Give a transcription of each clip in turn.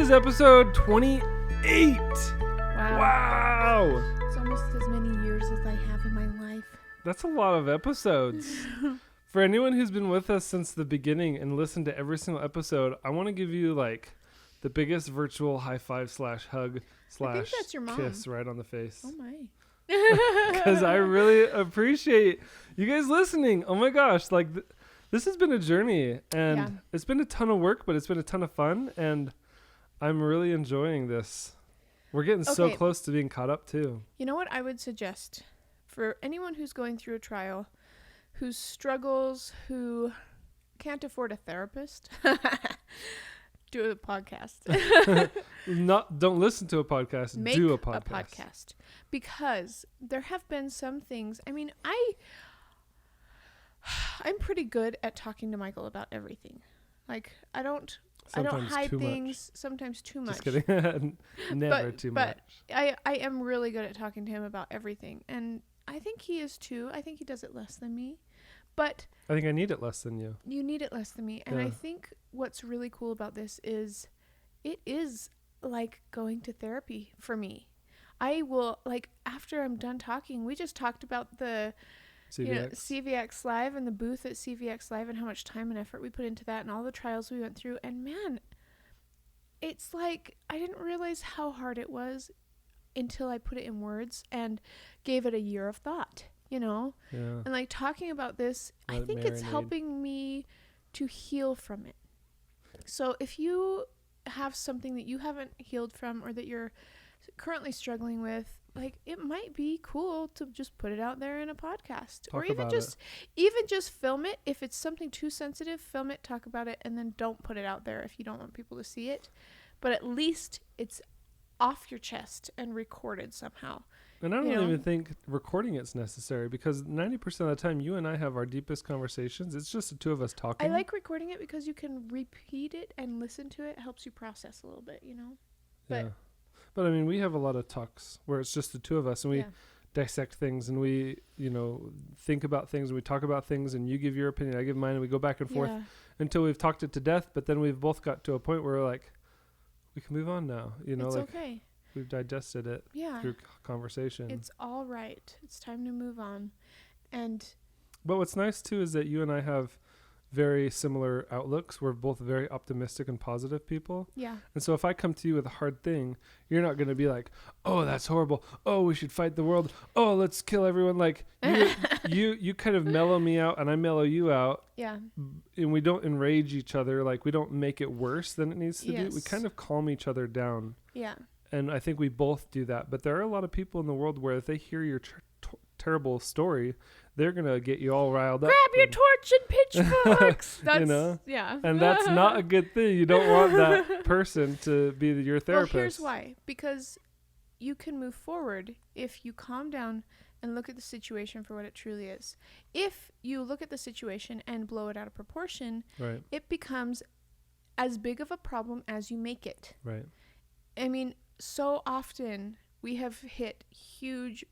is episode 28. Wow. It's almost as many years as I have in my life. That's a lot of episodes. For anyone who's been with us since the beginning and listened to every single episode, I want to give you like the biggest virtual high five / hug / that's your mom. kiss right on the face. Oh my. Because I really appreciate you guys listening. Oh my gosh. Like this has been a journey and it's been a ton of work, but it's been a ton of fun. And I'm really enjoying this. We're getting so close to being caught up too. You know what I would suggest for anyone who's going through a trial, who struggles, who can't afford a therapist, do a podcast. Don't listen to a podcast. Make do a podcast. Because there have been some things. I mean, I'm pretty good at talking to Michael about everything. Like I don't hide things. Sometimes too much. Just kidding. Never too much. But I am really good at talking to him about everything, and I think he is too. I think he does it less than me, but I think I need it less than you. You need it less than me, and I think what's really cool about this is, it is like going to therapy for me. I will, like, after I'm done talking, we just talked about the CVX Live and the booth at CVX Live and how much time and effort we put into that and all the trials we went through. And man, it's like I didn't realize how hard it was until I put it in words and gave it a year of thought, you know? Yeah. And like talking about this, I think it's helping me to heal from it. So if you have something that you haven't healed from or that you're currently struggling with, like, it might be cool to just put it out there in a podcast, or even just film it. If it's something too sensitive, film it, talk about it, and then don't put it out there if you don't want people to see it. But at least it's off your chest and recorded somehow. And I don't even think recording it's necessary, because 90% of the time you and I have our deepest conversations. It's just the two of us talking. I like recording it because you can repeat it and listen to it. It helps you process a little bit, you know? But I mean, we have a lot of talks where it's just the two of us and we dissect things and we, think about things and we talk about things and you give your opinion, I give mine, and we go back and forth until we've talked it to death. But then we've both got to a point where we're like, we can move on now. It's okay. We've digested it through conversation. It's all right. It's time to move on. But what's nice too is that you and I have very similar outlooks. We're both very optimistic and positive people. Yeah. And so if I come to you with a hard thing, you're not going to be like, oh, that's horrible. Oh, we should fight the world. Oh, let's kill everyone. Like you kind of mellow me out and I mellow you out. Yeah. And we don't enrage each other. Like we don't make it worse than it needs to be. We kind of calm each other down. Yeah. And I think we both do that. But there are a lot of people in the world where if they hear your terrible story, they're going to get you all riled up. Grab your torch and pitchforks. That's, Yeah. And that's not a good thing. You don't want that person to be your therapist. Well, here's why. Because you can move forward if you calm down and look at the situation for what it truly is. If you look at the situation and blow it out of proportion, it becomes as big of a problem as you make it. Right. I mean, so often we have hit huge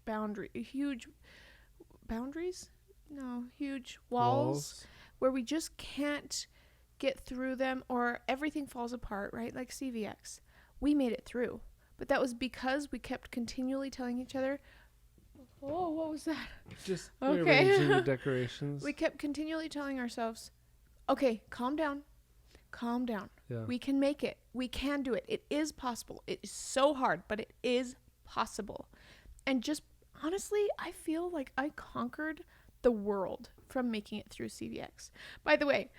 walls where we just can't get through them, or everything falls apart, right? Like CVX. We made it through, but that was because we kept continually telling each other, oh, what was that? Just rearranging the decorations. We kept continually telling ourselves, okay, calm down. Yeah. We can make it. We can do it. It is possible. It is so hard, but it is possible. And just honestly, I feel like I conquered the world from making it through CVX. By the way,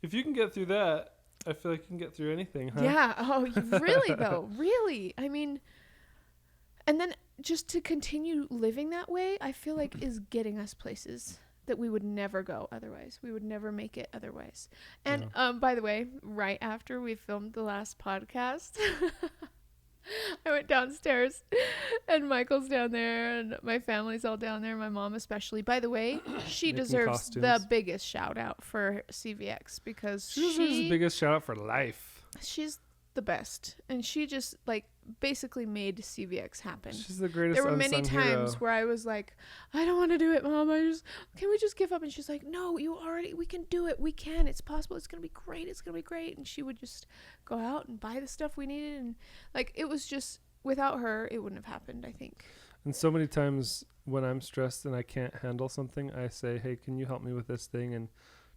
if you can get through that, I feel like you can get through anything, huh? Yeah. Oh, really though. Really. I mean, and then just to continue living that way, I feel like is getting us places that we would never go otherwise. We would never make it otherwise. And by the way, right after we filmed the last podcast, I went downstairs and Michael's down there and my family's all down there, my mom especially. By the way, she deserves the biggest shout out for CVX because she deserves the biggest shout out for life. She's the best. And she just like basically made CVX happen. She's the greatest. There were many times where I was like, I don't want to do it, Mom. Can we just give up? And she's like, no, we can do it. We can. It's possible. It's going to be great. It's going to be great. And she would just go out and buy the stuff we needed. And like, it was just, without her, it wouldn't have happened, I think. And so many times when I'm stressed and I can't handle something, I say, hey, can you help me with this thing? And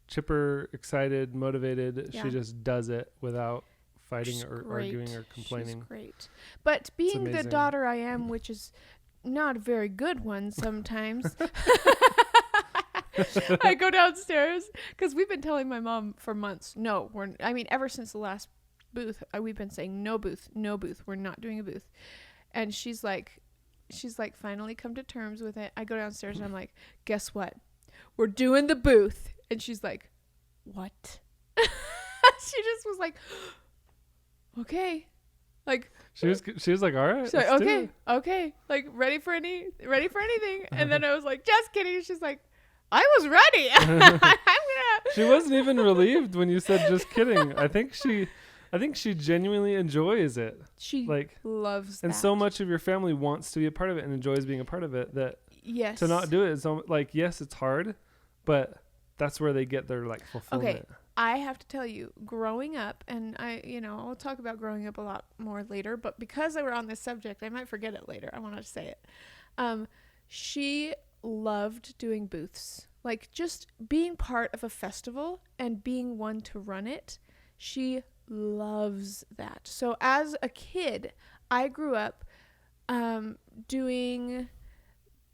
chipper, excited, motivated, she just does it without fighting or arguing or complaining. She's great. But being the daughter I am, which is not a very good one sometimes, I go downstairs because we've been telling my mom for months, ever since the last booth, we've been saying no booth. We're not doing a booth. And she's like finally come to terms with it. I go downstairs and I'm like, guess what? We're doing the booth. And she's like, what? She just was like, okay. Like she was like, all right. She's like, okay. Like ready for anything. And then I was like, just kidding. She's like, I was ready. She wasn't even relieved when you said just kidding. I think she genuinely enjoys it. She loves that. And so much of your family wants to be a part of it and enjoys being a part of it that to not do it is yes, it's hard, but that's where they get their fulfillment. Okay. I have to tell you, growing up, and I'll talk about growing up a lot more later, but because we're on this subject, I might forget it later. I want to say it. She loved doing booths, just being part of a festival and being one to run it. She loves that. So as a kid, I grew up doing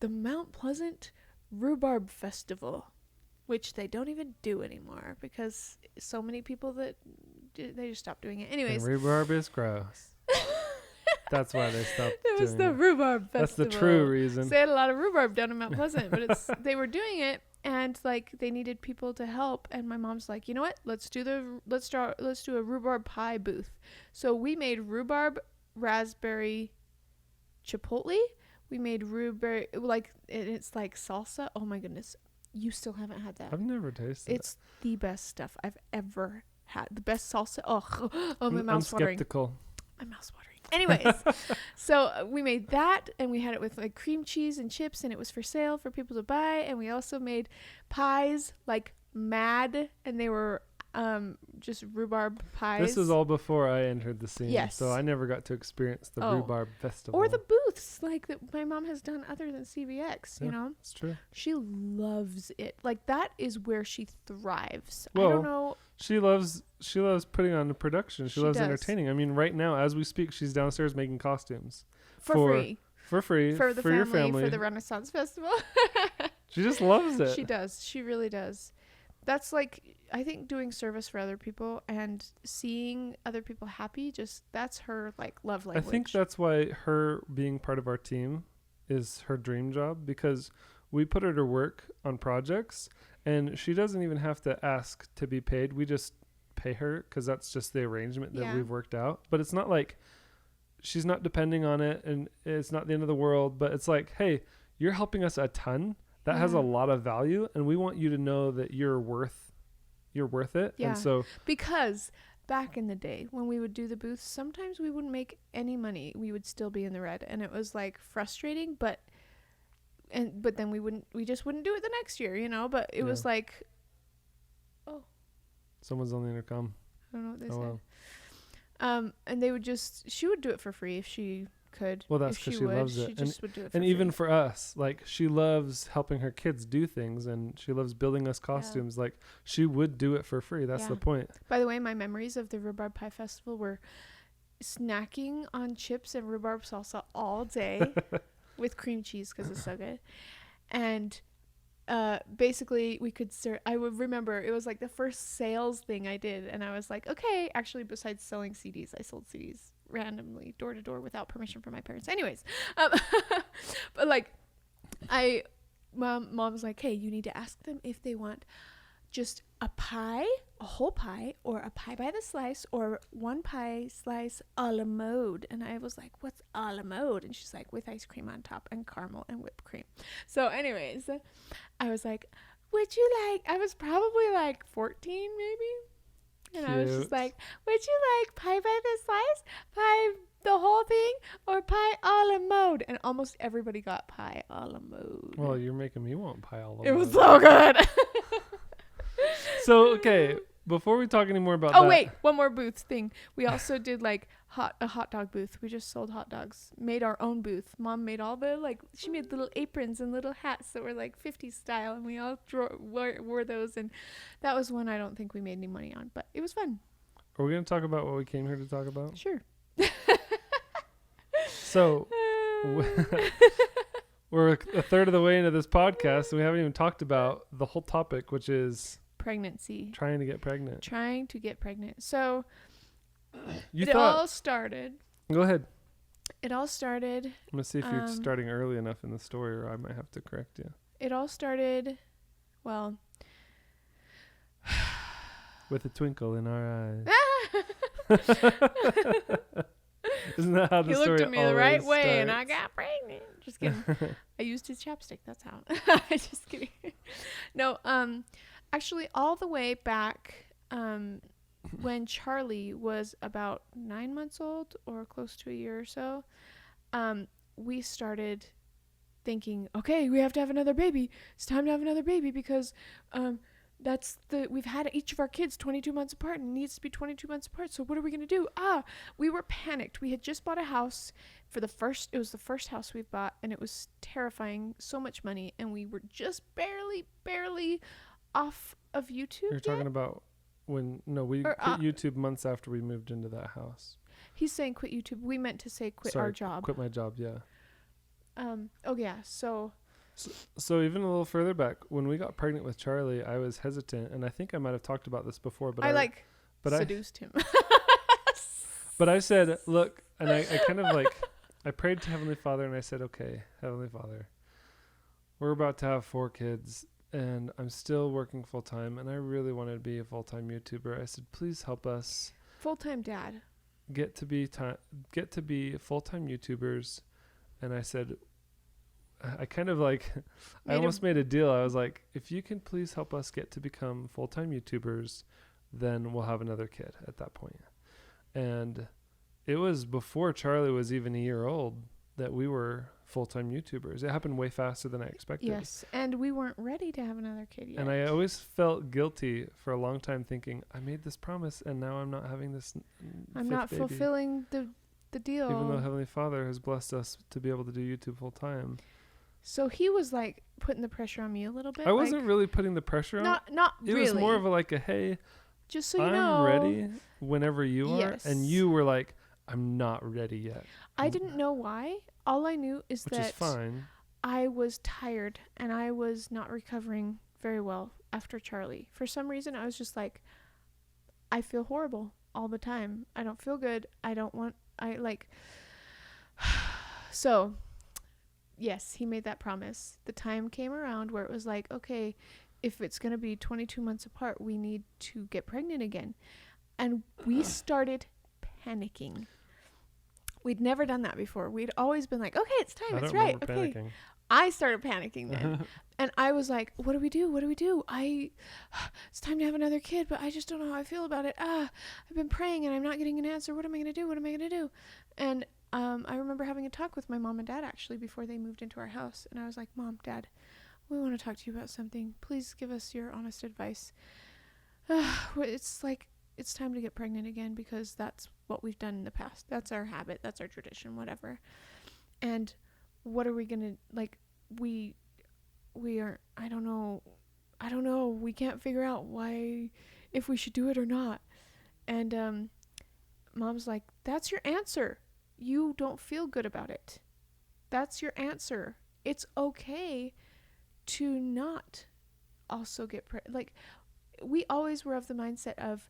the Mount Pleasant Rhubarb Festival, which they don't even do anymore because so many people they just stopped doing it. Anyways, and rhubarb is gross. That's why they stopped. It was the Rhubarb Festival. That's the true reason. They had a lot of rhubarb down in Mount Pleasant, but they were doing it, and they needed people to help. And my mom's like, you know what? Let's do a rhubarb pie booth. So we made rhubarb raspberry chipotle. We made rhubarb it's like salsa. Oh my goodness. You still haven't had that. I've never tasted it. It's the best stuff I've ever had. The best salsa. Oh, my mouth's watering. I'm skeptical. My mouth's watering. Anyways, so we made that, and we had it with cream cheese and chips, and it was for sale for people to buy. And we also made pies like mad, and they were just rhubarb pies. This was all before I entered the scene. Yes. So I never got to experience the rhubarb festival. Or the booths that my mom has done other than CVX, you know? It's true. She loves it. That is where she thrives. Well, I don't know. She loves putting on the production. She loves entertaining. I mean, right now, as we speak, she's downstairs making costumes. For free. For free. For your family. For the Renaissance Festival. She just loves it. She does. She really does. That's I think doing service for other people and seeing other people happy, that's her love language. I think that's why her being part of our team is her dream job, because we put her to work on projects and she doesn't even have to ask to be paid. We just pay her because that's just the arrangement that we've worked out. But it's not she's not depending on it and it's not the end of the world, but it's hey, you're helping us a ton. That has a lot of value, and we want you to know that you're worth it. Yeah. And so, because back in the day when we would do the booths, sometimes we wouldn't make any money. We would still be in the red, and it was frustrating. But then we just wouldn't do it the next year, But it was oh, someone's on the intercom. I don't know what they said. Well. And she would do it for free if she could. Well, that's because she loves it. She just would do it for and free. Even for us, she loves helping her kids do things, and she loves building us costumes. Yeah. She would do it for free. That's the point. By the way, my memories of the Rhubarb Pie Festival were snacking on chips and rhubarb salsa all day with cream cheese because it's so good. And basically we could I would remember it was the first sales thing I did, and I was okay, actually, besides selling CDs, I sold CDs randomly door to door without permission from my parents. Anyways, but mom's hey, you need to ask them if they want just a pie, a whole pie, or a pie by the slice, or one pie slice a la mode. And I was what's a la mode? And she's with ice cream on top and caramel and whipped cream. So anyways, I was would you I was probably 14 maybe. And cute. I was just would you like pie by the slice, pie the whole thing or pie a la mode? And almost everybody got pie a la mode. Well, you're making me want pie a la mode. It was so good. So, okay, before we talk any more about that. Oh, wait, one more booth thing. We also did like a hot dog booth. We just sold hot dogs. Made our own booth. Mom made all the she made little aprons and little hats that were like 50s style, and we all wore those. And that was one I don't think we made any money on, but it was fun. Are we going to talk about what we came here to talk about? Sure. So, we're a third of the way into this podcast, and we haven't even talked about the whole topic, which is pregnancy. Trying to get pregnant. So, all started. Go ahead. It all started. I'm going to see if you're starting early enough in the story, or I might have to correct you. It all started, well, with a twinkle in our eyes. Isn't that how the story always starts? He looked at me the right way and I got pregnant. Just kidding. I used his chapstick. That's how. Just kidding. No, actually, all the way back when Charlie was about 9 months old or close to a year or so, we started thinking, okay, we have to have another baby. It's time to have another baby because we've had each of our kids 22 months apart and it needs to be 22 months apart. So what are we going to do? We were panicked. We had just bought a house it was the first house we bought, and it was terrifying, so much money. And we were just barely off of YouTube. You're talking about we quit YouTube months after we moved into that house. He's saying quit YouTube. We meant to say quit our job. Quit my job. Yeah. So even a little further back, when we got pregnant with Charlie, I was hesitant, and I think I might have talked about this before, but I seduced him. But I said, look, and I kind of I prayed to Heavenly Father, and I said, okay, Heavenly Father, we're about to have 4 kids, and I'm still working full time, and I really wanted to be a full-time YouTuber. I said, please help us. Full-time dad. Get to be full-time YouTubers, and I said, I kind of I almost made a deal. I was like, if you can please help us get to become full-time YouTubers, then we'll have another kid at that point. And it was before Charlie was even a year old that we were full-time YouTubers. It happened way faster than I expected. Yes, and we weren't ready to have another kid yet. And I always felt guilty for a long time thinking, I made this promise and now I'm not having this I'm not baby. Fulfilling the deal. Even though Heavenly Father has blessed us to be able to do YouTube full-time. So he was putting the pressure on me a little bit. I wasn't really putting the pressure on. Not really. It was more of a hey, just so you know, I'm ready whenever you are. Yes. And you were like, I'm not ready yet. I didn't know why. All I knew is which is fine. I was tired and I was not recovering very well after Charlie. For some reason, I was just I feel horrible all the time. I don't feel good. So, yes, he made that promise. The time came around where it was okay, if it's going to be 22 months apart, we need to get pregnant again. And we started panicking. We'd never done that before. We'd always been okay, it's time. It's right. Okay. Panicking. I started panicking then. And I was like, what do we do? It's time to have another kid, but I just don't know how I feel about it. I've been praying and I'm not getting an answer. What am I going to do? And I remember having a talk with my mom and dad actually before they moved into our house. And I was like, Mom, Dad, we want to talk to you about something. Please give us your honest advice. It's time to get pregnant again because that's what we've done in the past. That's our habit. That's our tradition, whatever. And what are we going to, we are, I don't know. We can't figure out if we should do it or not. And Mom's like, that's your answer. You don't feel good about it. That's your answer. It's okay to not also get pregnant. We always were of the mindset of,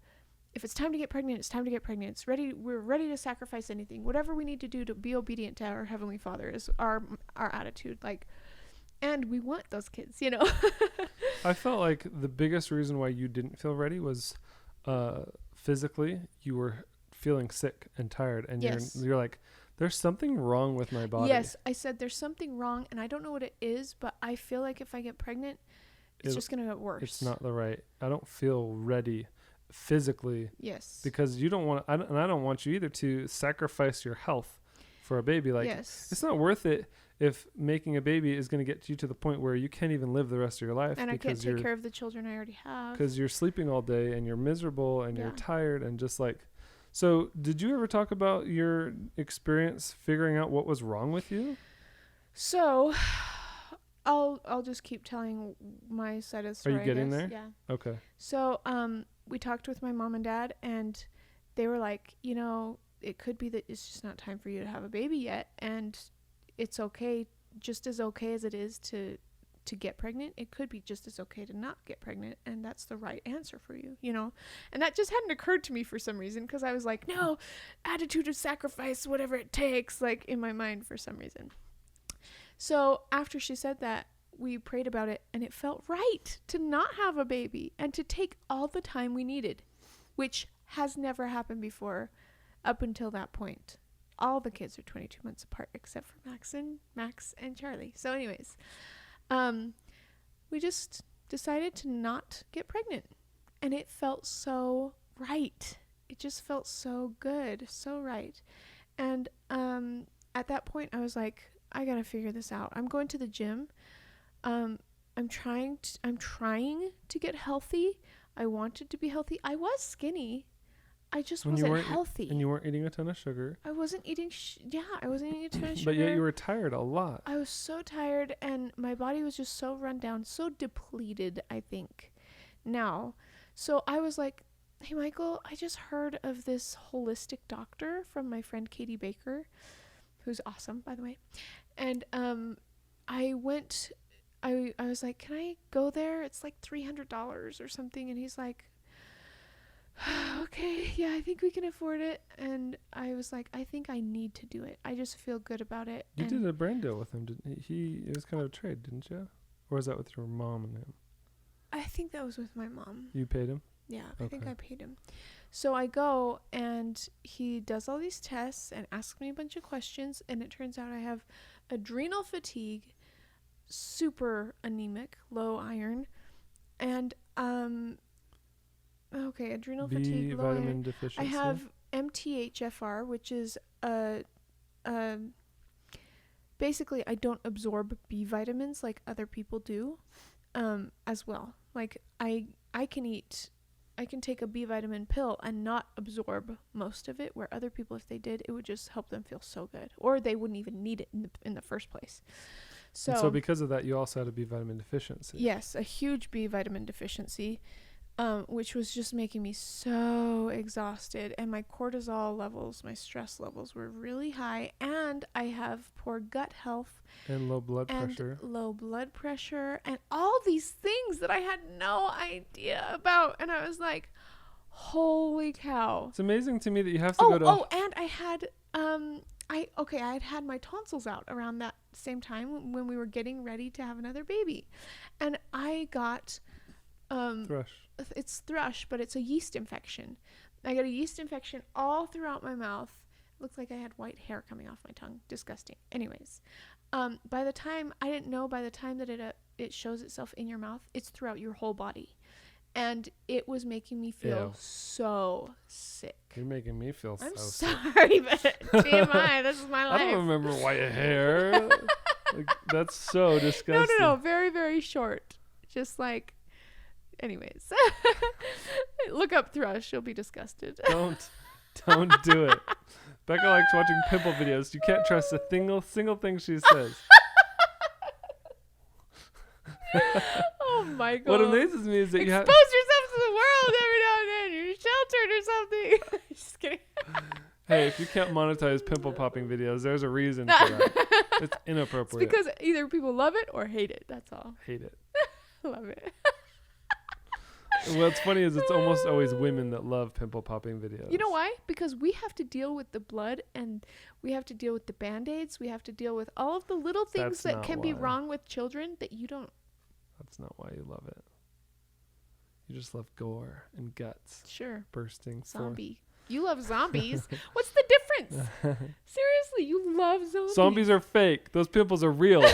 if it's time to get pregnant, it's time to get pregnant. It's ready. We're ready to sacrifice anything. Whatever we need to do to be obedient to our Heavenly Father is our attitude. And we want those kids, I felt like the biggest reason why you didn't feel ready was physically you were feeling sick and tired. And yes. you're like, there's something wrong with my body. Yes, I said there's something wrong. And I don't know what it is, but I feel like if I get pregnant, it's just going to get worse. It's not the right. I don't feel ready physically. Yes. Because you don't want, and I don't want you either to sacrifice your health for a baby. Like, it's not worth it if making a baby is going to get you to the point where you can't even live the rest of your life. And I can't take care of the children I already have. Because you're sleeping all day and you're miserable and you're tired and just like. So did you ever talk about your experience figuring out what was wrong with you? So I'll just keep telling my side of the story. Are you getting there? Yeah. Okay. So we talked with my mom and dad, and they were like, you know, it could be that it's just not time for you to have a baby yet, and it's okay, just as okay as it is to get pregnant, it could be just as okay to not get pregnant, and that's the right answer for you, you know. And that just hadn't occurred to me for some reason, because I was like, no, attitude of sacrifice, whatever it takes, like in my mind for some reason. So after she said that, we prayed about it, and it felt right to not have a baby and to take all the time we needed, which has never happened before up until that point. All the kids are 22 months apart except for Max and Charlie. So anyways, we just decided to not get pregnant, and it felt so right. It just felt so good, so right. And at that point I was like, I gotta figure this out. I'm going to the gym. I'm trying to get healthy. I wanted to be healthy. I was skinny. I just wasn't healthy. And you weren't eating a ton of sugar. I wasn't eating I wasn't eating a ton of sugar. But yet you were tired a lot. I was so tired, and my body was just so run down, so depleted, I think, now. So I was like, hey, Michael, I just heard of this holistic doctor from my friend Katie Baker, who's awesome, by the way. And I was like, can I go there? It's like $300 or something. And he's like, okay, yeah, I think we can afford it. And I was like, I think I need to do it. I just feel good about it. You did a brand deal with him, didn't he? It was kind of a trade, didn't you? Or was that with your mom and him? I think that was with my mom. You paid him? Yeah, I think I paid him. So I go, and he does all these tests and asks me a bunch of questions, and it turns out I have adrenal fatigue, super anemic, low iron, and adrenal fatigue, low vitamin iron. deficiency. I have MTHFR, which is basically I don't absorb B vitamins like other people do, as well. Like I can take a B vitamin pill and not absorb most of it, where other people, if they did, it would just help them feel so good, or they wouldn't even need it in the first place. So because of that, you also had a B vitamin deficiency. Yes, a huge B vitamin deficiency, which was just making me so exhausted, and my cortisol levels, my stress levels were really high, and I have poor gut health and low blood pressure and all these things that I had no idea about. And I was like, holy cow. It's amazing to me that you have to go to and I had I had my tonsils out around that same time when we were getting ready to have another baby, and I got thrush. It's thrush, but it's a yeast infection. I got a yeast infection all throughout my mouth. It looked like I had white hair coming off my tongue. Disgusting. Anyways, by the time that it shows itself in your mouth, it's throughout your whole body. And it was making me feel so sick. You're making me feel I'm so sorry, but TMI, this is my life. I don't remember white hair. Like, that's so disgusting. No, very, very short. Just like, anyways. Look up thrush. You'll be disgusted. Don't do it. Becca likes watching pimple videos. You can't trust a single thing she says. Oh my god. What amazes me is that expose yourself to the world every now and then. You're sheltered or something. Just kidding. Hey, if you can't monetize pimple popping videos, there's a reason for that. It's inappropriate. It's because either people love it or hate it. That's all. Hate it. Love it. What's funny is it's almost always women that love pimple popping videos. You know why? Because we have to deal with the blood, and we have to deal with the Band-Aids. We have to deal with all of the little things that can be wrong with children that you don't. That's not why you love it. You just love gore and guts. Sure. Bursting Zombie. You love zombies. What's the difference? Seriously, you love zombies. Zombies are fake. Those pimples are real.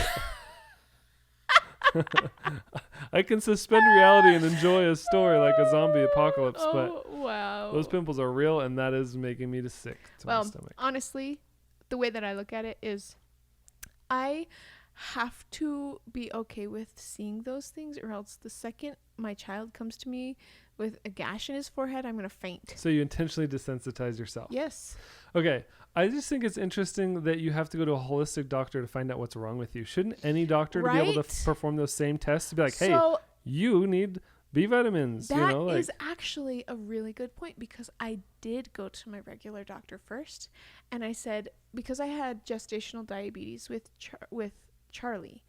I can suspend reality and enjoy a story like a zombie apocalypse, but wow, those pimples are real, and that is making me sick to my stomach. Honestly, the way that I look at it is I have to be okay with seeing those things, or else the second my child comes to me with a gash in his forehead, I'm going to faint. So you intentionally desensitize yourself. Yes. Okay. I just think it's interesting that you have to go to a holistic doctor to find out what's wrong with you. Shouldn't any doctor to be able to perform those same tests to be like, hey, you need B vitamins? That is actually a really good point, because I did go to my regular doctor first, and I said, because I had gestational diabetes with Charlie,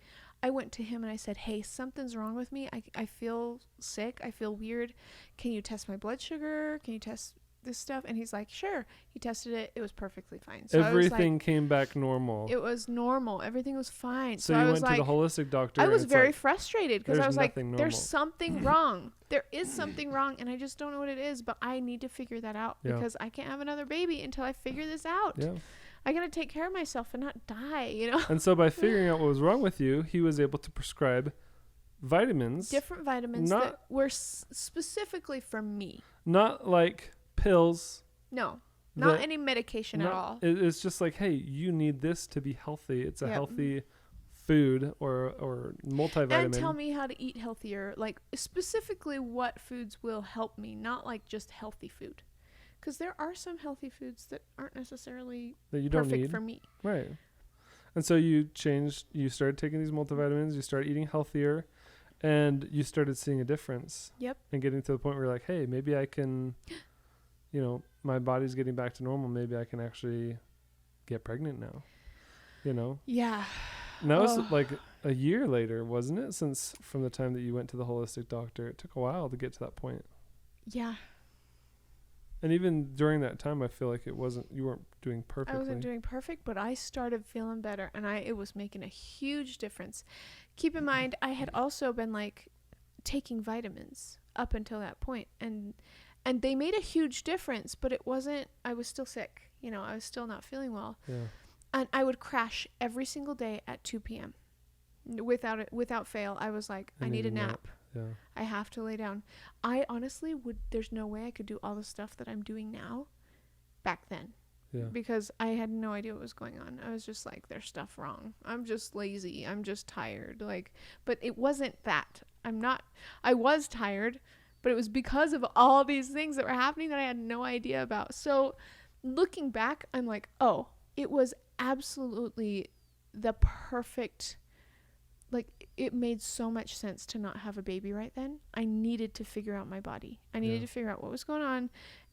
I went to him and I said, hey, something's wrong with me. I feel sick. I feel weird. Can you test my blood sugar? Can you test this stuff? And he's like, sure. He tested it. It was perfectly fine. So everything came back normal. It was normal. Everything was fine. So you went to the holistic doctor. I was very frustrated, because I was like, normal. there's something wrong. There is something wrong, and I just don't know what it is, but I need to figure that out, because I can't have another baby until I figure this out. Yeah. I gotta take care of myself and not die, And so by figuring out what was wrong with you, he was able to prescribe vitamins. Different vitamins that were specifically for me. Not like pills. No, not any medication at all. It's just like, hey, you need this to be healthy. It's a healthy food or multivitamin. And tell me how to eat healthier, like specifically what foods will help me, not like just healthy food. Because there are some healthy foods that aren't necessarily perfect for me. Right. And so you started taking these multivitamins, you started eating healthier, and you started seeing a difference. Yep. And getting to the point where you're like, hey, maybe I can, my body's getting back to normal. Maybe I can actually get pregnant now. Yeah. And that was like a year later, wasn't it? Since from the time that you went to the holistic doctor, it took a while to get to that point. Yeah. And even during that time, I feel like you weren't doing perfectly. I wasn't doing perfect, but I started feeling better, and it was making a huge difference. Keep in mind, I had also been taking vitamins up until that point, and they made a huge difference, but it wasn't, I was still sick. I was still not feeling well. Yeah. And I would crash every single day at 2 p.m. Without fail. I was like, I need a nap. Yeah. I have to lay down. I honestly there's no way I could do all the stuff that I'm doing now back then. Yeah. Because I had no idea what was going on. I was just like, there's stuff wrong. I'm just lazy. I'm just tired. But it wasn't that. I was tired, but it was because of all these things that were happening that I had no idea about. So looking back, I'm like, oh, it was absolutely the perfect, it made so much sense to not have a baby right then. I needed to figure out my body. I needed to figure out what was going on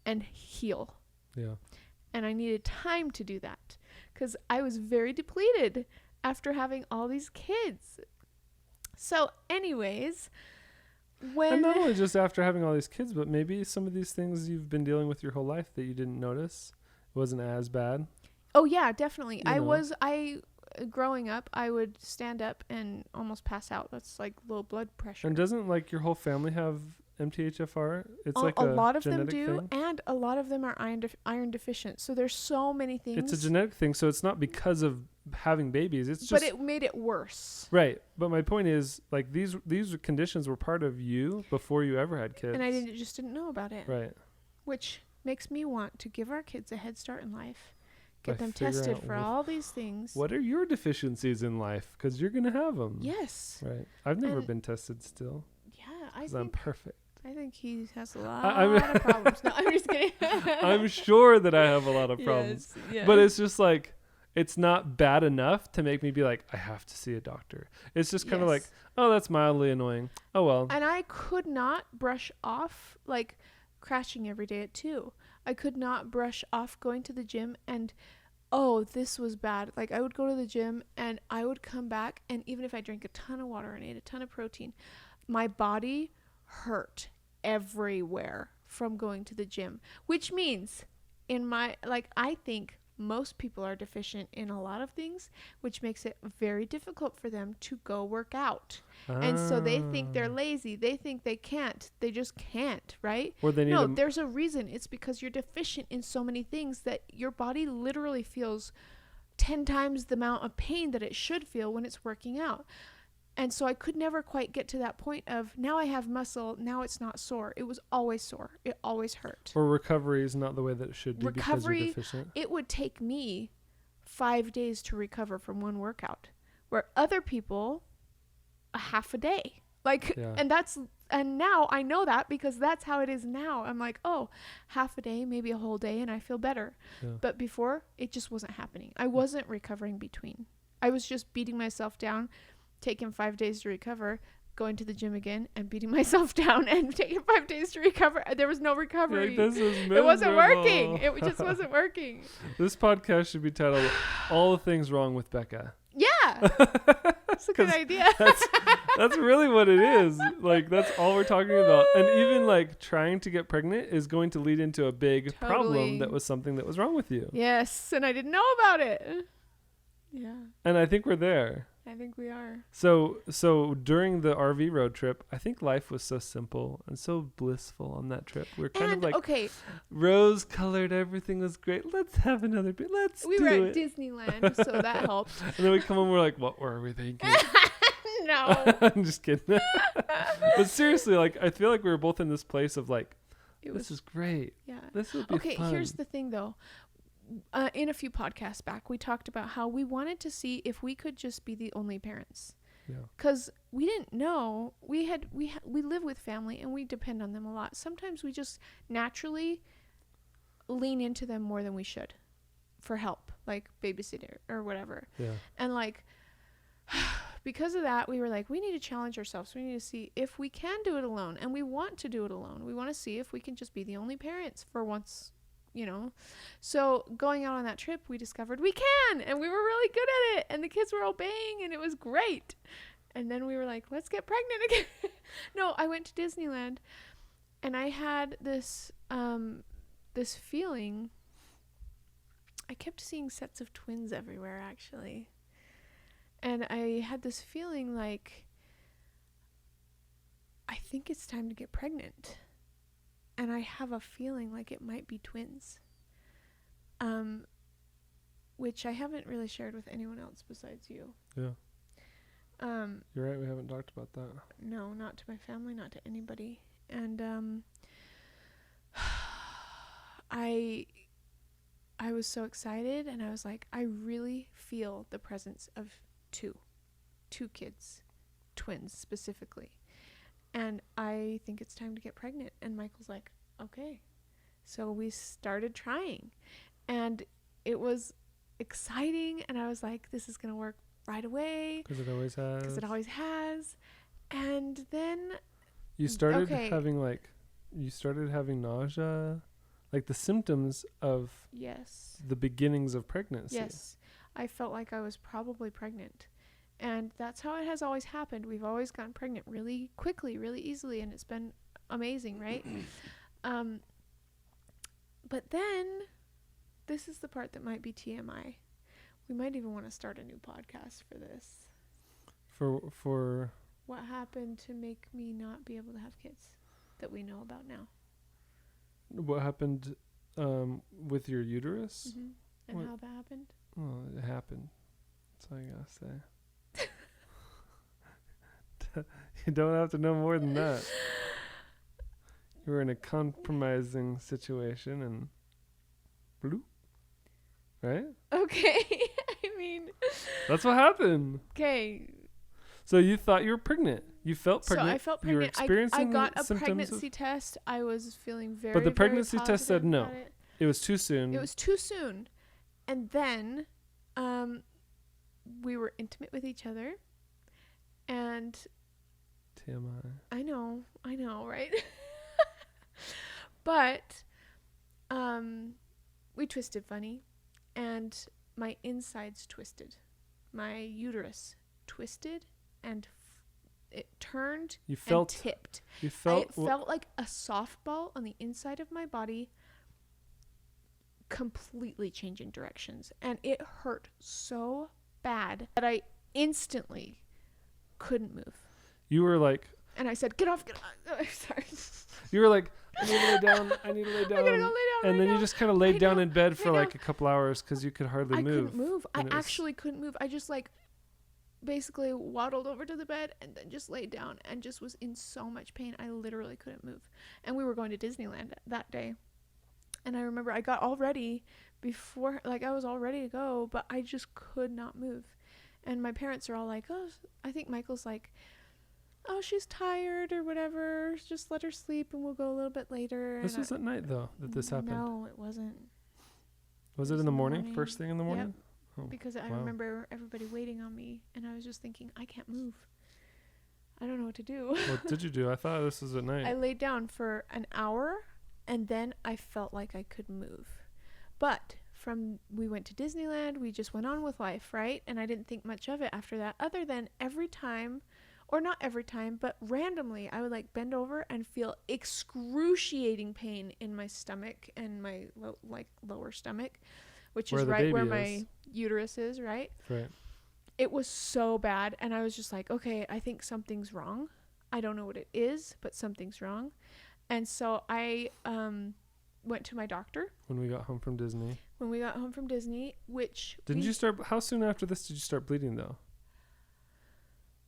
and heal. Yeah. And I needed time to do that, because I was very depleted after having all these kids. So anyways, and not only just after having all these kids, but maybe some of these things you've been dealing with your whole life that you didn't notice. It wasn't as bad. Oh yeah, definitely. Growing up, I would stand up and almost pass out. That's like low blood pressure. And doesn't your whole family have MTHFR? It's a lot of them do, and a lot of them are iron deficient. So there's so many things. It's a genetic thing, so it's not because of having babies. It's just. But it made it worse. Right, but my point is, these conditions were part of you before you ever had kids, and I just didn't know about it. Right. Which makes me want to give our kids a head start in life. Get them tested for all these things. What are your deficiencies in life? Because you're going to have them. Yes. Right. I've never been tested still. Yeah. Because I'm perfect. I think he has a lot of problems. No, I'm just kidding. I'm sure that I have a lot of problems. Yes, yeah. But it's just it's not bad enough to make me be like, I have to see a doctor. It's just kind of oh, that's mildly annoying. Oh, well. And I could not brush off crashing every day at 2. I could not brush off going to the gym and, oh, this was bad. I would go to the gym and I would come back, and even if I drank a ton of water and ate a ton of protein, my body hurt everywhere from going to the gym, which means I think most people are deficient in a lot of things, which makes it very difficult for them to go work out. And so they think they're lazy. They think they can't. They just can't, right? Or they need there's a reason. It's because you're deficient in so many things that your body literally feels 10 times the amount of pain that it should feel when it's working out. And so I could never quite get to that point of now I have muscle, now it's not sore. It was always sore. It always hurt. Or recovery is not the way that it should be because you're deficient. It would take me 5 days to recover from one workout, where other people, a half a day. And now I know that because that's how it is now. I'm like, oh, half a day, maybe a whole day, and I feel better. Yeah. But before, it just wasn't happening. I wasn't recovering between. I was just beating myself down, taking 5 days to recover, going to the gym again and beating myself down and taking 5 days to recover. There was no recovery. This is miserable. It wasn't working. It just wasn't working. This podcast should be titled All the Things Wrong with Becca. Yeah. That's a good idea. That's really what it is. Like, that's all we're talking about. And even like trying to get pregnant is going to lead into a big problem that was something that was wrong with you. Yes. And I didn't know about it. Yeah. And I think we're there. I think we are. So during the RV road trip, I think life was so simple and so blissful on that trip. We were kind of like rose colored. Everything was great. Let's have another bit. We were at Disneyland, so that helped. And then we come home, we're like, what were we thinking? No. I'm just kidding. But seriously, like, I feel like we were both in this place of like, this is great. Yeah. This will be fun. Here's the thing though. In a few podcasts back, we talked about how we wanted to see if we could just be the only parents. Yeah. Because we didn't know. We live with family and we depend on them a lot. Sometimes we just naturally lean into them more than we should for help, like babysitter or whatever. Yeah. And like, because of that, we were like, we need to challenge ourselves. We need to see if we can do it alone, and we want to do it alone. We want to see if we can just be the only parents for once. So going out on that trip, we discovered we can, and we were really good at it, and the kids were obeying, and it was great. And then we were like, let's get pregnant again. No, I went to Disneyland, and I had this feeling. I kept seeing sets of twins everywhere, actually, and I had this feeling like, I think it's time to get pregnant. And I have a feeling like it might be twins, which I haven't really shared with anyone else besides you. Yeah. You're right. We haven't talked about that. No, not to my family, not to anybody. And I was so excited, and I was like, I really feel the presence of two kids, twins specifically. And I think it's time to get pregnant. And Michael's like, okay. So we started trying. And it was exciting. And I was like, this is going to work right away. Because it always has. And then... You started having nausea. Like the symptoms of... Yes. The beginnings of pregnancy. Yes. I felt like I was probably pregnant. And that's how it has always happened. We've always gotten pregnant really quickly, really easily, and it's been amazing, right? But then, this is the part that might be TMI. We might even want to start a new podcast for this. For what happened to make me not be able to have kids that we know about now? What happened with your uterus? Mm-hmm. And how that happened? Well, it happened. That's all I gotta say. You don't have to know more than that. You were in a compromising situation and bloop, right? Okay. I mean, that's what happened. Okay. So you thought you were pregnant. You felt pregnant. So I felt pregnant. You were experiencing I got a pregnancy test. I was feeling very, but the pregnancy test said no. It. It was too soon. It was too soon. And then we were intimate with each other. And TMI. I know, right? But we twisted funny, and my insides twisted. My uterus twisted, and it turned and tipped. You felt... It felt like a softball on the inside of my body completely changing directions. And it hurt so bad that I instantly couldn't move. You were like... And I said, get off. Oh, sorry. You were like, I need to lay down. I'm gonna go lay down. And then you just kind of laid down in bed for like a couple hours because you could hardly move. I couldn't move. I actually couldn't move. I just like basically waddled over to the bed and then just laid down and just was in so much pain. I literally couldn't move. And we were going to Disneyland that day. And I remember I got all ready before, like I was all ready to go, but I just could not move. And my parents are all like, oh, I think Michael's like, oh, she's tired or whatever. Just let her sleep and we'll go a little bit later. This was at night though that this happened. No, it wasn't. Was it in the morning? First thing in the morning? Yep. Oh, because I remember everybody waiting on me, and I was just thinking, I can't move. I don't know what to do. What did you do? I thought this was at night. I laid down for an hour, and then I felt like I could move. But we went to Disneyland, we just went on with life, right? And I didn't think much of it after that, other than every time, or not every time, but randomly, I would like bend over and feel excruciating pain in my stomach and my lower stomach, which is right where my uterus is, right? Right. It was so bad, and I was just like, okay, I think something's wrong. I don't know what it is, but something's wrong. And so I went to my doctor. When we got home from Disney. Which... How soon after this did you start bleeding, though?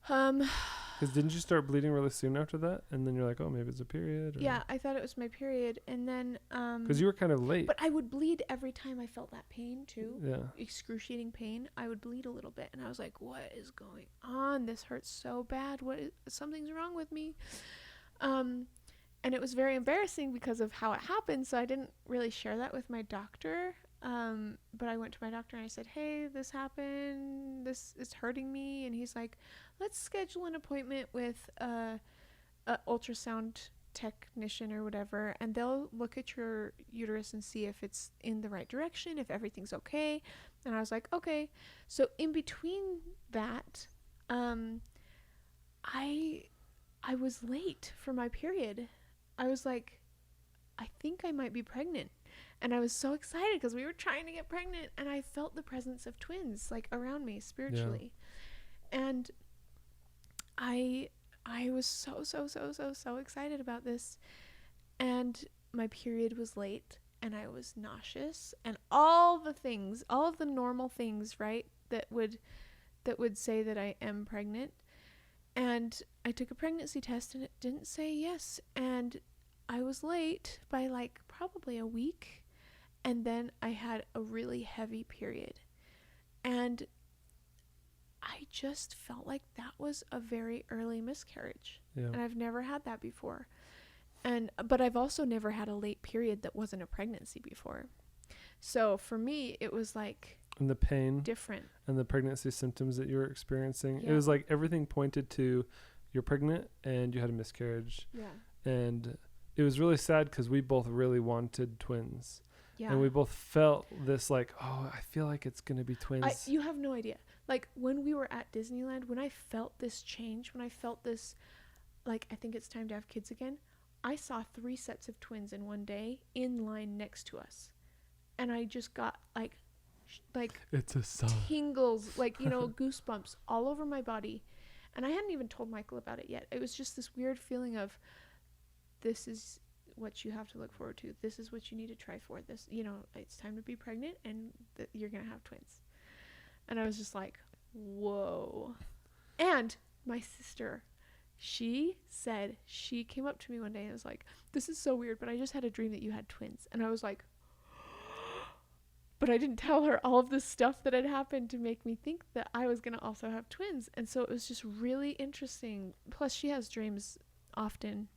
Because didn't you start bleeding really soon after that? And then you're like, oh, maybe it's a period? Or... Yeah, I thought it was my period. And then... Because you were kind of late. But I would bleed every time I felt that pain, too. Yeah. Excruciating pain. I would bleed a little bit. And I was like, what is going on? This hurts so bad. Something's wrong with me. And it was very embarrassing because of how it happened. So I didn't really share that with my doctor. But I went to my doctor and I said, hey, this happened. This is hurting me. And he's like, let's schedule an appointment with a ultrasound technician or whatever, and they'll look at your uterus and see if it's in the right direction, if everything's okay. And I was like, okay. So in between that, I was late for my period. I was like, I think I might be pregnant. And I was so excited because we were trying to get pregnant, and I felt the presence of twins like around me spiritually. Yeah. And I was so excited about this. And my period was late, and I was nauseous, and all of the normal things, right, that would say that I am pregnant. And I took a pregnancy test, and it didn't say yes. And I was late by like probably a week. And then I had a really heavy period. And I just felt like that was a very early miscarriage. Yeah. And I've never had that before. But I've also never had a late period that wasn't a pregnancy before. So for me, it was like... And the pain. Different. And the pregnancy symptoms that you were experiencing. Yeah. It was like everything pointed to you're pregnant and you had a miscarriage. Yeah. And it was really sad because we both really wanted twins. Yeah. And we both felt this like, oh, I feel like it's going to be twins. You have no idea. Like when we were at Disneyland, when I felt this change, when I felt this, like, I think it's time to have kids again, I saw 3 sets of twins in one day in line next to us. And I just got like it's a sign. Tingles, like, goosebumps all over my body. And I hadn't even told Michael about it yet. It was just this weird feeling of, this is what you have to look forward to. This is what you need to try for. This, it's time to be pregnant, and you're going to have twins. And I was just like, whoa. And my sister, she said, she came up to me one day and was like, this is so weird, but I just had a dream that you had twins. And I was like, but I didn't tell her all of this stuff that had happened to make me think that I was going to also have twins. And so it was just really interesting. Plus, she has dreams often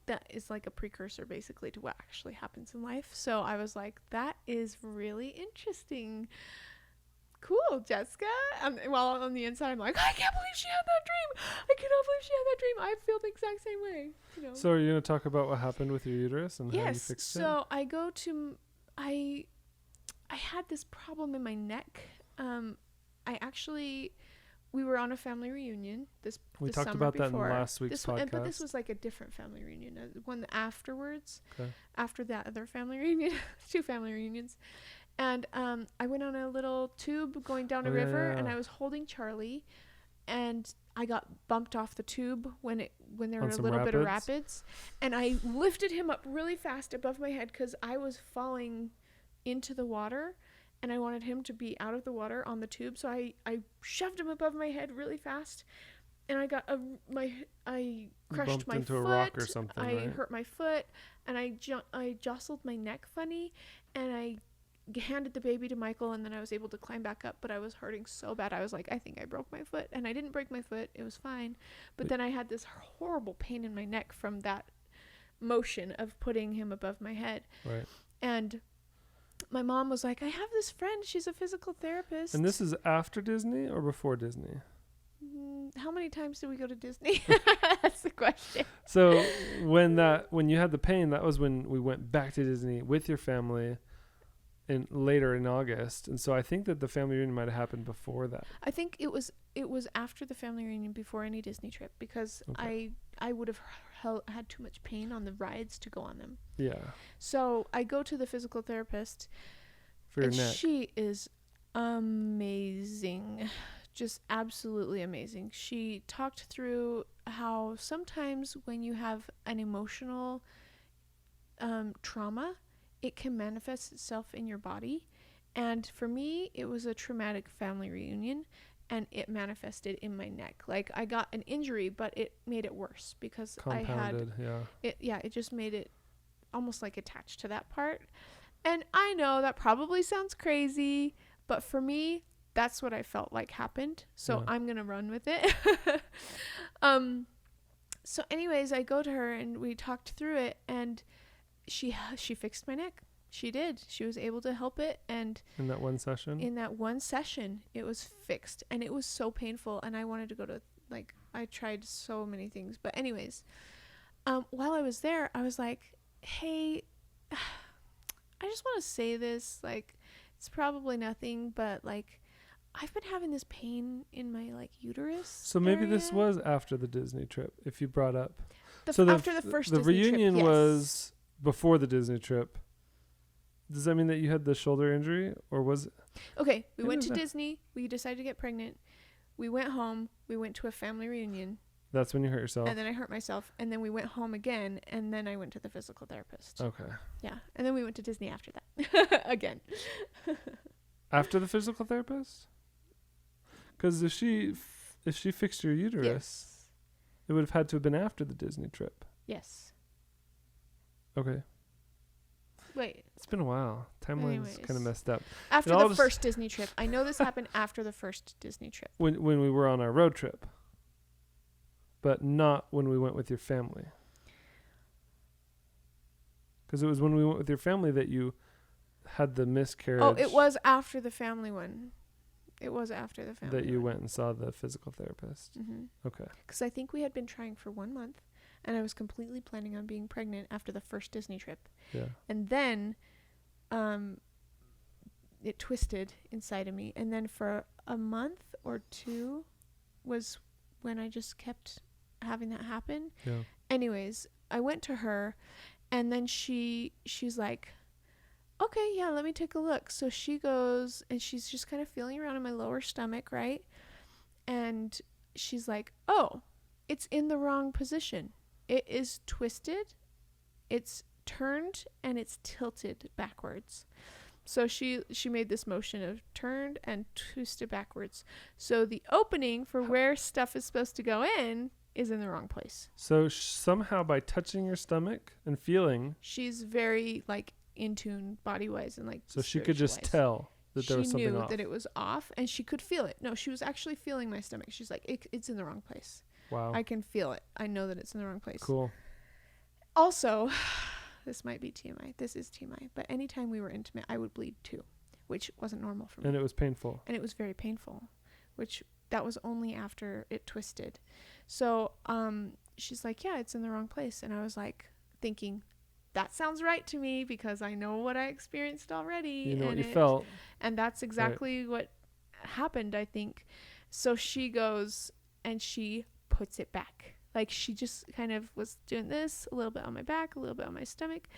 that is like a precursor basically to what actually happens in life. So I was like, that is really interesting. Cool, Jessica. While on the inside, I'm like, I can't believe she had that dream. I cannot believe she had that dream. I feel the exact same way. So are you going to talk about what happened with your uterus and how you fixed it? Yes. So I go to... I had this problem in my neck. We were on a family reunion this talked summer about before. That in last week's podcast. But this was like a different family reunion, one afterwards. Okay. After that other family reunion, 2 family reunions. And I went on a little tube going down a river, and I was holding Charlie, and I got bumped off the tube when there were a little bit of rapids, and I lifted him up really fast above my head because I was falling into the water, and I wanted him to be out of the water on the tube. So I shoved him above my head really fast, and I got I crushed my foot. A rock or something. I hurt my foot, and I jostled my neck funny, and I handed the baby to Michael, and then I was able to climb back up, but I was hurting so bad. I was like, I think I broke my foot, and I didn't break my foot. It was fine. But then I had this horrible pain in my neck from that motion of putting him above my head. Right. And my mom was like, I have this friend. She's a physical therapist. And this is after Disney or before Disney? How many times did we go to Disney? That's the question. So when you had the pain, that was when we went back to Disney with your family later in August. And so I think that the family reunion might have happened before that. I think it was after the family reunion, before any Disney trip, because I would have had too much pain on the rides to go on them. Yeah. So I go to the physical therapist for your neck. She is amazing. Just absolutely amazing. She talked through how sometimes when you have an emotional trauma, it can manifest itself in your body. And for me, it was a traumatic family reunion, and it manifested in my neck. Like, I got an injury, but it made it worse because compounded, it just made it almost like attached to that part. And I know that probably sounds crazy, but for me, that's what I felt like happened. So I'm going to run with it. So anyways, I go to her and we talked through it, and she fixed my neck. She did. She was able to help it. And in that one session, it was fixed, and it was so painful. And I wanted to go to, like, I tried so many things, but anyways, while I was there, I was like, hey, I just want to say this, like, it's probably nothing, but like, I've been having this pain in my, like, uterus. So maybe this was after the Disney trip, if you brought up. After the first Disney trip, the reunion was before the Disney trip. Does that mean that you had the shoulder injury, or was it? Okay, we went to Disney. We decided to get pregnant. We went home. We went to a family reunion. That's when you hurt yourself. And then I hurt myself. And then we went home again. And then I went to the physical therapist. Okay. Yeah. And then we went to Disney after that. Again. After the physical therapist? Because if she fixed your uterus, it would have had to have been after the Disney trip. Yes. Okay. Wait. It's been a while. Timeline's kind of messed up. After the first Disney trip. I know this happened after the first Disney trip. When we were on our road trip. But not when we went with your family. Because it was when we went with your family that you had the miscarriage. Oh, it was after the family one. It was after the family that you went and saw the physical therapist. Mm-hmm. Okay. Because I think we had been trying for 1 month, and I was completely planning on being pregnant after the first Disney trip. Yeah. And then it twisted inside of me. And then for a month or two was when I just kept having that happen. Yeah. Anyways, I went to her, and then she's like, okay, yeah, let me take a look. So she goes, and she's just kind of feeling around in my lower stomach, right? And she's like, oh, it's in the wrong position. It is twisted, it's turned, and it's tilted backwards. So she made this motion of turned and twisted backwards. So the opening for where stuff is supposed to go in is in the wrong place. So somehow by touching your stomach and feeling, she's very, like, in tune body-wise and, like, so she could just tell that there was something off. She knew that it was off, and she could feel it. No, she was actually feeling my stomach. She's like, it's in the wrong place. Wow. I can feel it. I know that it's in the wrong place. Cool. Also, this might be TMI. This is TMI. But anytime we were intimate, I would bleed too, which wasn't normal for me. And it was painful. And it was very painful, which that was only after it twisted. So she's like, yeah, it's in the wrong place. And I was like thinking, that sounds right to me because I know what I experienced already. You know what you felt. And that's exactly what happened, I think. So she goes and she puts it back. Like, she just kind of was doing this, a little bit on my back, a little bit on my stomach,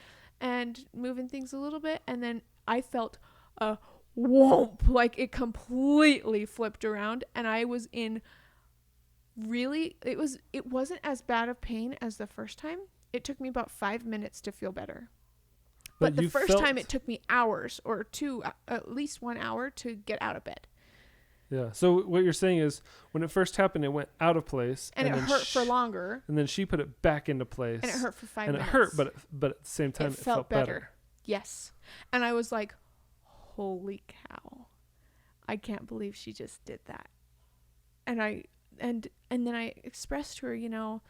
and moving things a little bit. And then I felt a whoomp, like it completely flipped around. And I was in it wasn't as bad of pain as the first time. It took me about 5 minutes to feel better. But the first time it took me hours or two, at least 1 hour to get out of bed. Yeah. So what you're saying is when it first happened, it went out of place. And it hurt for longer. And then she put it back into place. And it hurt for 5 minutes. And it hurt, but at the same time, it felt better. Yes. And I was like, holy cow. I can't believe she just did that. And then I expressed to her, you know,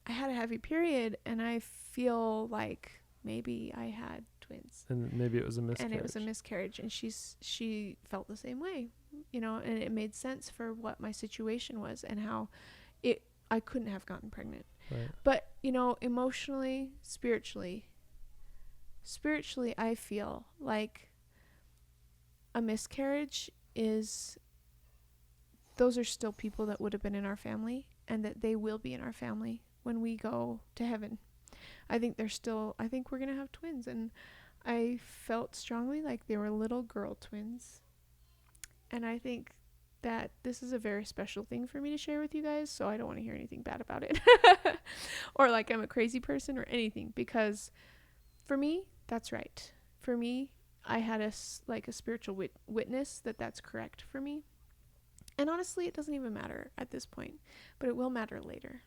I had a heavy period and I feel like maybe I had twins. And maybe it was a miscarriage. And it was a miscarriage. And she felt the same way, you know, and it made sense for what my situation was and how I couldn't have gotten pregnant. Right. But, you know, emotionally, spiritually, I feel like a miscarriage those are still people that would have been in our family and that they will be in our family when we go to heaven. I think we're going to have twins. And I felt strongly like they were little girl twins. And I think that this is a very special thing for me to share with you guys. So I don't want to hear anything bad about it or like I'm a crazy person or anything, because for me, that's right. For me, I had a spiritual witness that's correct for me. And honestly, it doesn't even matter at this point, but it will matter later.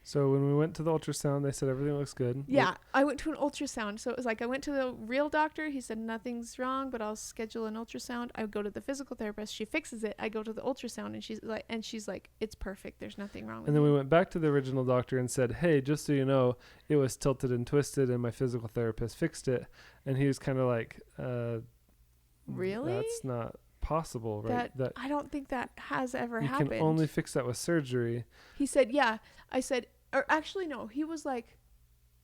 So when we went to the ultrasound, they said everything looks good. Yeah, I went to an ultrasound. So it was like I went to the real doctor. He said nothing's wrong, but I'll schedule an ultrasound. I go to the physical therapist. She fixes it. I go to the ultrasound, and she's like, it's perfect. There's nothing wrong with it. And then we went back to the original doctor and said, hey, just so you know, it was tilted and twisted, and my physical therapist fixed it. And he was kind of like, really? That's not possible, right? That I don't think that has ever happened. You can only fix that with surgery. He said, yeah. I said, or actually no, he was like,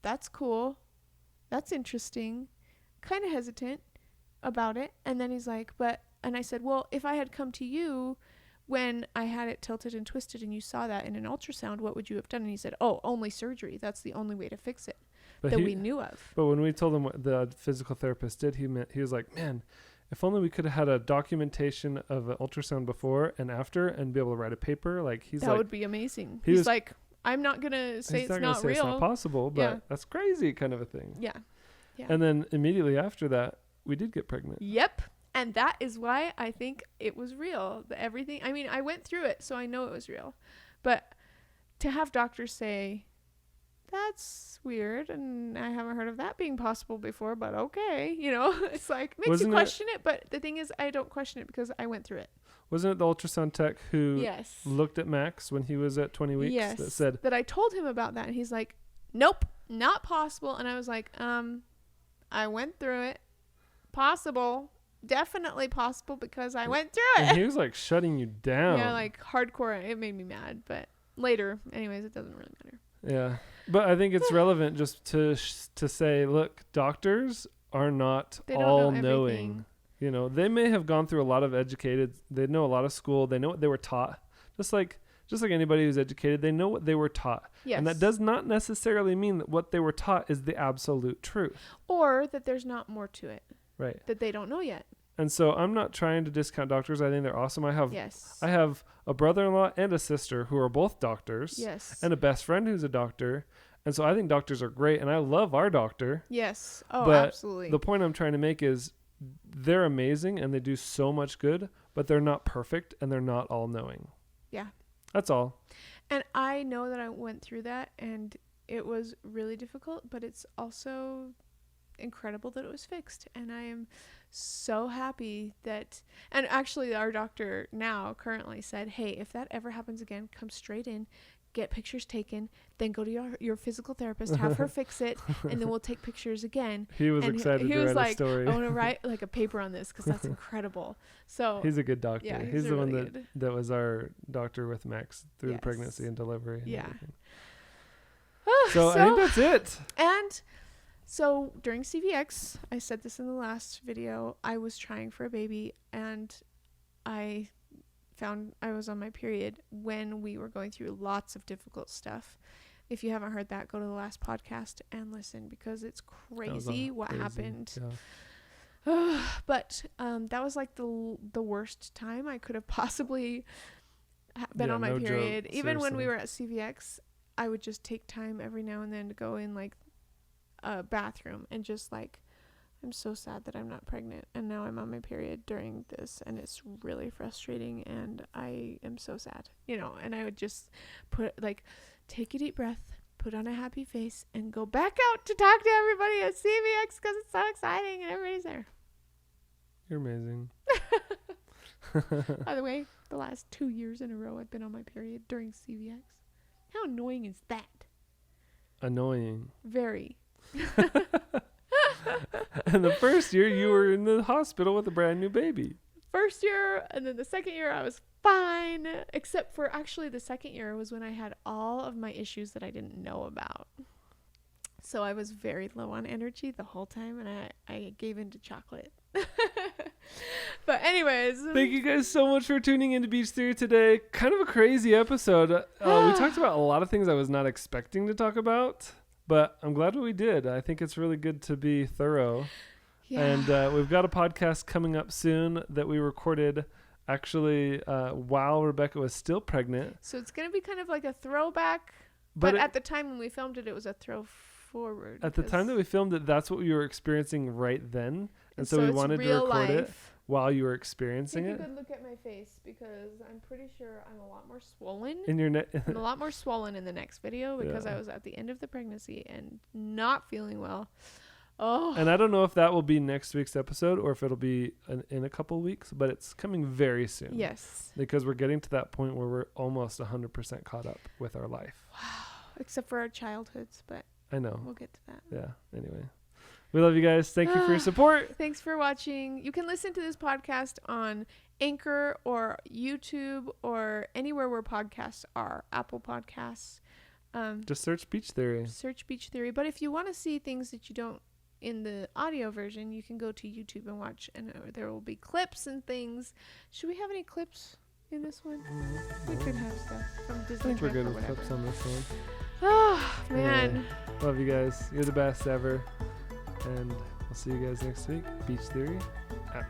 that's cool, that's interesting, kind of hesitant about it. And then he's like, and I said, well, if I had come to you when I had it tilted and twisted and you saw that in an ultrasound, what would you have done? And he said, oh, only surgery. That's the only way to fix it we knew of. But when we told him what the physical therapist did, he was like, man, if only we could have had a documentation of an ultrasound before and after and be able to write a paper. That would be amazing. He's like, I'm not going to say it's not real. It's not possible, but that's crazy kind of a thing. Yeah. And then immediately after that, we did get pregnant. Yep. And that is why I think it was real. Everything. I mean, I went through it, so I know it was real. But to have doctors say, that's weird, and I haven't heard of that being possible before, but okay. You know, it's like, makes you question it. But the thing is, I don't question it because I went through it. Wasn't it the ultrasound tech who looked at Max when he was at 20 weeks that said that I told him about that, and he's like, nope, not possible. And I was like, I went through it. Possible. Definitely possible because I went through it. And he was like shutting you down. Yeah, like hardcore. It made me mad, but later, anyways, it doesn't really matter. Yeah. But I think it's relevant just to say, look, doctors are not all knowing. You know, they may have gone through a lot of they know a lot of school. They know what they were taught. Just like anybody who's educated, they know what they were taught. Yes. And that does not necessarily mean that what they were taught is the absolute truth. Or that there's not more to it. Right. That they don't know yet. And so I'm not trying to discount doctors. I think they're awesome. I have a brother-in-law and a sister who are both doctors. Yes. And a best friend who's a doctor. And so I think doctors are great, and I love our doctor. Yes. Oh, but absolutely. The point I'm trying to make is they're amazing and they do so much good, but they're not perfect and they're not all knowing. Yeah. That's all. And I know that I went through that and it was really difficult, but it's also incredible that it was fixed. And I am so happy that, and actually our doctor now currently said, hey, if that ever happens again, come straight in, get pictures taken, then go to your physical therapist, have her fix it, and then we'll take pictures again. He was excited to write a story. I want to write like a paper on this because that's incredible. So he's a good doctor. Yeah, he's the really one that was our doctor with Max through the pregnancy and delivery. Yeah. So I think that's it. And so during CVX, I said this in the last video, I was trying for a baby and I found I was on my period when we were going through lots of difficult stuff. If you haven't heard that, go to the last podcast and listen because it's crazy what happened. Yeah. But that was like the worst time I could have possibly been on my period. Joke. Even when we were at CVX, I would just take time every now and then to go in like a bathroom and just like I'm so sad that I'm not pregnant, and now I'm on my period during this, and it's really frustrating, and I am so sad, and I would just take a deep breath, put on a happy face, and go back out to talk to everybody at CVX because it's so exciting and everybody's there. You're amazing. By the way, the last 2 years in a row I've been on my period during CVX. How annoying is that? Annoying. Very. And the first year you were in the hospital with a brand new baby. First year, and then the second year I was fine, except for actually the second year was when I had all of my issues that I didn't know about. So I was very low on energy the whole time, and I gave into chocolate. But anyways, thank you guys so much for tuning into Beach Theory today. Kind of a crazy episode. We talked about a lot of things I was not expecting to talk about, but I'm glad we did. I think it's really good to be thorough. Yeah. And we've got a podcast coming up soon that we recorded actually while Rebecca was still pregnant. So it's going to be kind of like a throwback, but at the time when we filmed it, it was a throw forward. At the time that we filmed it, that's what we were experiencing right then. And so we wanted to record it while you were experiencing it. You could look at my face because I'm pretty sure I'm a lot more swollen. I'm a lot more swollen in the next video because I was at the end of the pregnancy and not feeling well. Oh. And I don't know if that will be next week's episode or if it'll be in a couple weeks, but it's coming very soon. Yes. Because we're getting to that point where we're almost 100% caught up with our life. Wow. Except for our childhoods, but I know. We'll get to that. Yeah. Anyway. We love you guys. Thank you for your support. Thanks for watching. You can listen to this podcast on Anchor or YouTube or anywhere where podcasts are. Apple Podcasts. Just search Beach Theory. Search Beach Theory. But if you want to see things that you don't in the audio version, you can go to YouTube and watch, and there will be clips and things. Should we have any clips in this one? We could have stuff from Disney. I think we're good with clips on this one. Oh, man. Anyway, love you guys. You're the best ever. And we'll see you guys next week. Beach Theory out.